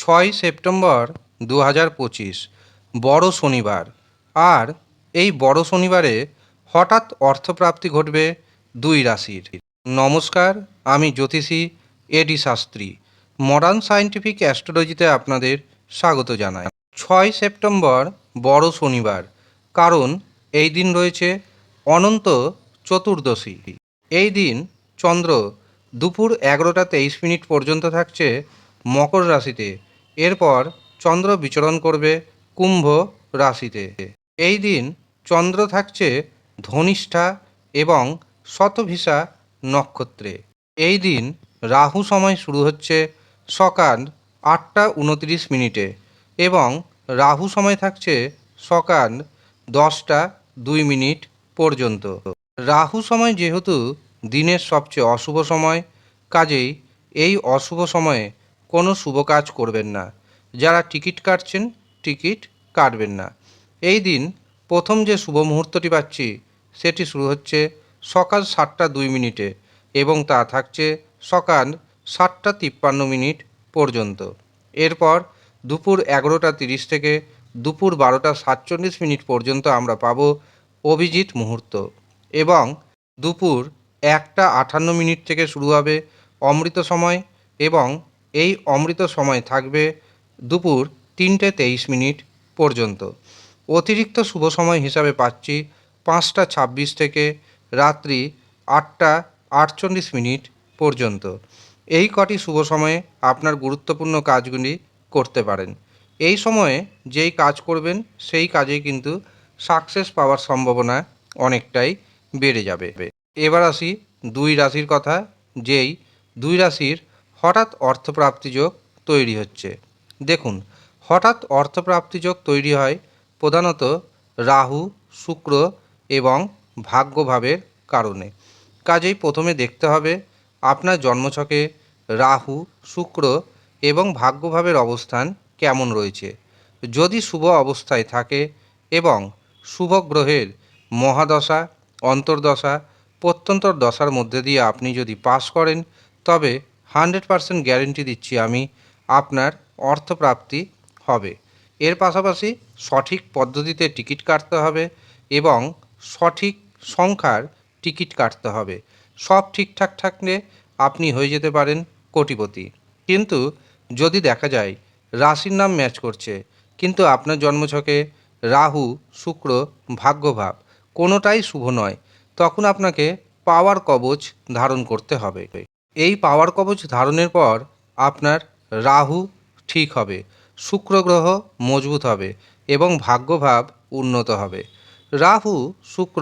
6 September 2025 বড় শনিবার। আর এই বড় শনিবারে হঠাৎ অর্থপ্রাপ্তি ঘটবে দুই রাশির। নমস্কার, আমি জ্যোতিষী এডি শাস্ত্রী। মডার্ন সায়েন্টিফিক অ্যাস্ট্রোলজিতে আপনাদের স্বাগত জানাই। 6 সেপ্টেম্বর বড় শনিবার, কারণ এই দিন রয়েছে অনন্ত চতুর্দশী। এই দিন চন্দ্র দুপুর 11টা 23 মিনিট পর্যন্ত থাকছে মকর রাশিতে। এরপর চন্দ্র বিচরণ করবে কুম্ভ রাশিতে। এই দিন চন্দ্র থাকছে ধনিষ্ঠা এবং শতভিসা নক্ষত্রে। এই দিন রাহু সময় শুরু হচ্ছে সকাল 8টা 29 মিনিটে এবং রাহু সময় থাকছে সকাল 10টা 2 মিনিট পর্যন্ত। রাহু সময় যেহেতু দিনের সবচেয়ে অশুভ সময়, কাজেই এই অশুভ সময়ে কোনো শুভ কাজ করবেন না। যারা টিকিট কাটছেন, টিকিট কাটবেন না। এই দিন প্রথম যে শুভ মুহূর্তটি পাচ্ছি সেটি শুরু হচ্ছে সকাল 7টা 2 মিনিটে এবং তা থাকছে সকাল 7টা 53 মিনিট পর্যন্ত। এরপর দুপুর 11টা 30 থেকে দুপুর 12টা 47 মিনিট পর্যন্ত আমরা পাব অভিজিৎ মুহূর্ত এবং দুপুর 1টা 58 মিনিট থেকে শুরু হবে অমৃত সময় এবং এই অমৃত সময় থাকবে দুপুর 3টে 23 মিনিট পর্যন্ত। অতিরিক্ত শুভ সময় হিসাবে পাচ্ছি 5টা 26 থেকে রাত্রি 8টা 48 মিনিট পর্যন্ত। এই কটি শুভ সময়ে আপনার গুরুত্বপূর্ণ কাজগুলি করতে পারেন। এই সময়ে যেই কাজ করবেন সেই কাজেই কিন্তু সাকসেস পাওয়ার সম্ভাবনা অনেকটাই বেড়ে যাবে। এবার আসি দুই রাশির কথা, যেই দুই রাশির হঠাৎ অর্থপ্রাপ্তিযোগ তৈরি হচ্ছে। দেখুন, হঠাৎ অর্থপ্রাপ্তিযোগ তৈরি হয় প্রধানত রাহু, শুক্র এবং ভাগ্যভাবের কারণে। কাজেই প্রথমে দেখতে হবে আপনার জন্মছকে রাহু, শুক্র এবং ভাগ্যভাবের অবস্থান কেমন রয়েছে। যদি শুভ অবস্থায় থাকে এবং শুভ গ্রহের মহাদশা, অন্তর্দশা, প্রত্যন্তর দশার মধ্যে দিয়ে আপনি যদি পাস করেন, তবে 100% গ্যারেন্টি দিচ্ছি আমি, আপনার অর্থপ্রাপ্তি হবে। এর পাশাপাশি সঠিক পদ্ধতিতে টিকিট কাটতে হবে এবং সঠিক সংখ্যার টিকিট কাটতে হবে। সব ঠিকঠাক থাকলে আপনি হয়ে যেতে পারেন কোটিপতি। কিন্তু যদি দেখা যায় রাশির নাম ম্যাচ করছে কিন্তু আপনার জন্মছকে রাহু, শুক্র, ভাগ্যভাব কোনোটাই শুভ নয়, তখন আপনাকে পাওয়ার কবচ ধারণ করতে হবে। এই পাওয়ার কবচ ধারণের পর আপনার রাহু ঠিক হবে, শুক্র গ্রহ মজবুত হবে এবং ভাগ্যভাব উন্নত হবে। রাহু, শুক্র,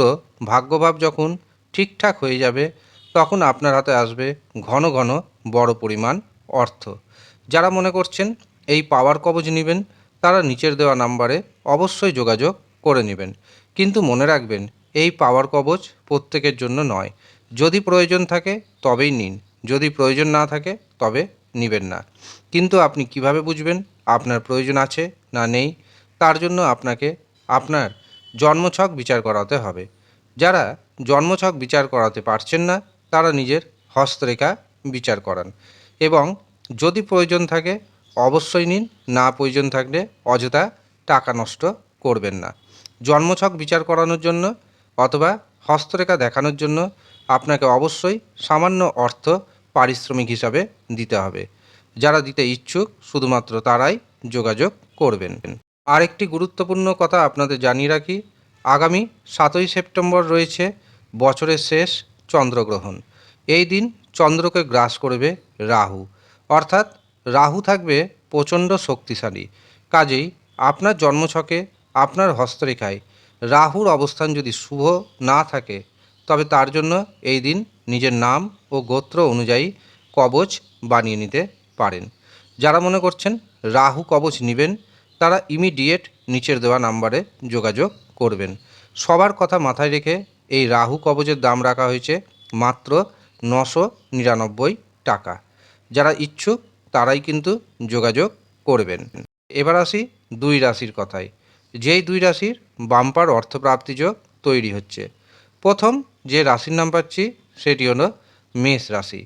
ভাগ্যভাব যখন ঠিকঠাক হয়ে যাবে তখন আপনার হাতে আসবে ঘন ঘন বড় পরিমাণ অর্থ। যারা মনে করছেন এই পাওয়ার কবচ নেবেন, তারা নিচের দেওয়া নাম্বারে অবশ্যই যোগাযোগ করে নেবেন। কিন্তু মনে রাখবেন, এই পাওয়ার কবচ প্রত্যেকের জন্য নয়। যদি প্রয়োজন থাকে তবেই নিন, যদি প্রয়োজন না থাকে তবে নেবেন না। কিন্তু আপনি কিভাবে বুঝবেন আপনার প্রয়োজন আছে না নেই? তার জন্য আপনাকে আপনার জন্মছক বিচার করাতে হবে। যারা জন্মছক বিচার করাতে পারছেন না, তারা নিজের হস্তরেখা বিচার করান এবং যদি প্রয়োজন থাকে অবশ্যই নিন, না প্রয়োজন থাকলে অযথা টাকা নষ্ট করবেন না। জন্মছক বিচার করানোর জন্য অথবা হস্তরেখা দেখানোর জন্য আপনাকে অবশ্যই সামান্য অর্থ পারিশ্রমিক হিসাবে দিতে হবে। যারা দিতে ইচ্ছুক শুধুমাত্র তারাই যোগাযোগ করবেন। আরেকটি গুরুত্বপূর্ণ কথা আপনাদের জানিয়ে রাখি, আগামী 7 সেপ্টেম্বর রয়েছে বছরের শেষ চন্দ্রগ্রহণ। এই দিন চন্দ্রকে গ্রাস করবে রাহু, অর্থাৎ রাহু থাকবে প্রচণ্ড শক্তিশালী। কাজেই আপনার জন্মছকে আপনার হস্তরেখায় রাহুর অবস্থান যদি শুভ না থাকে, তবে তার জন্য এই দিন নিজের নাম ও গোত্র অনুযায়ী কবচ বানিয়ে নিতে পারেন। যারা মনে করছেন রাহু কবচ নেবেন, তারা ইমিডিয়েট নিচের দেওয়া নাম্বারে যোগাযোগ করবেন। সবার কথা মাথায় রেখে এই রাহু কবচের দাম রাখা হয়েছে মাত্র 999 টাকা। যারা ইচ্ছুক তারাই কিন্তু যোগাযোগ করবেন। এবার আসি দুই রাশির কথায়, যেই দুই রাশির বাম্পার অর্থপ্রাপ্তিযোগ তৈরি হচ্ছে। প্রথম যে রাশির নাম পাচ্ছি সেটি হলো মেষ রাশি।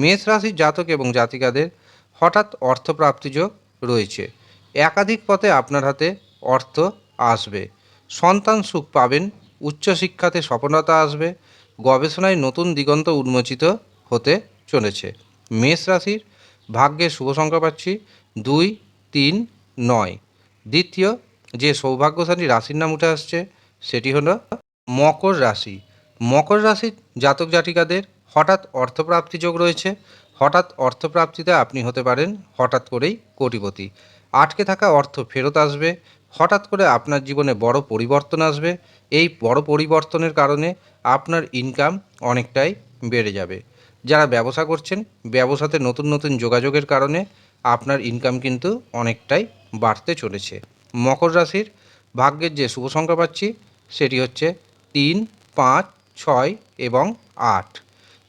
মেষ রাশির জাতক এবং জাতিকাদের হঠাৎ অর্থপ্রাপ্তিযোগ রয়েছে। একাধিক পথে আপনার হাতে অর্থ আসবে। সন্তান সুখ পাবেন। উচ্চশিক্ষাতে সফলতা আসবে। গবেষণায় নতুন দিগন্ত উন্মোচিত হতে চলেছে। মেষ রাশির ভাগ্যে শুভ সংখ্যা পাচ্ছি 2, 3, 9। দ্বিতীয় যে সৌভাগ্যশালী রাশির নাম উঠে আসছে সেটি হলো মকর রাশি। মকর রাশির জাতক জাতিকাদের হঠাৎ অর্থপ্রাপ্তি যোগ রয়েছে। হঠাৎ অর্থপ্রাপ্তিতে আপনি হতে পারেন হঠাৎ করেই কোটিপতি। আটকে থাকা অর্থ ফেরত আসবে। হঠাৎ করে আপনার জীবনে বড় পরিবর্তন আসবে। এই বড় পরিবর্তনের কারণে আপনার ইনকাম অনেকটাই বেড়ে যাবে। যারা ব্যবসা করছেন, ব্যবসাতে নতুন নতুন যোগাযোগের কারণে আপনার ইনকাম কিন্তু অনেকটাই বাড়তে চলেছে। মকর রাশির ভাগ্যের যে শুভ সংখ্যা পাচ্ছি সেটি হচ্ছে 3, 5, 6 এবং 8।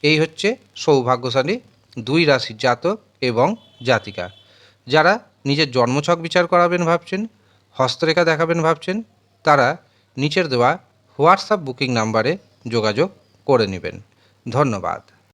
এই হচ্ছে সৌভাগ্যশালী 2 রাশির জাতক এবং জাতিকা। যারা নিজের জন্মছক বিচার করাবেন ভাবছেন, হস্তরেখা দেখাবেন ভাবছেন, তারা নিচের দেওয়া হোয়াটসঅ্যাপ বুকিং নাম্বারে যোগাযোগ করে নেবেন। ধন্যবাদ।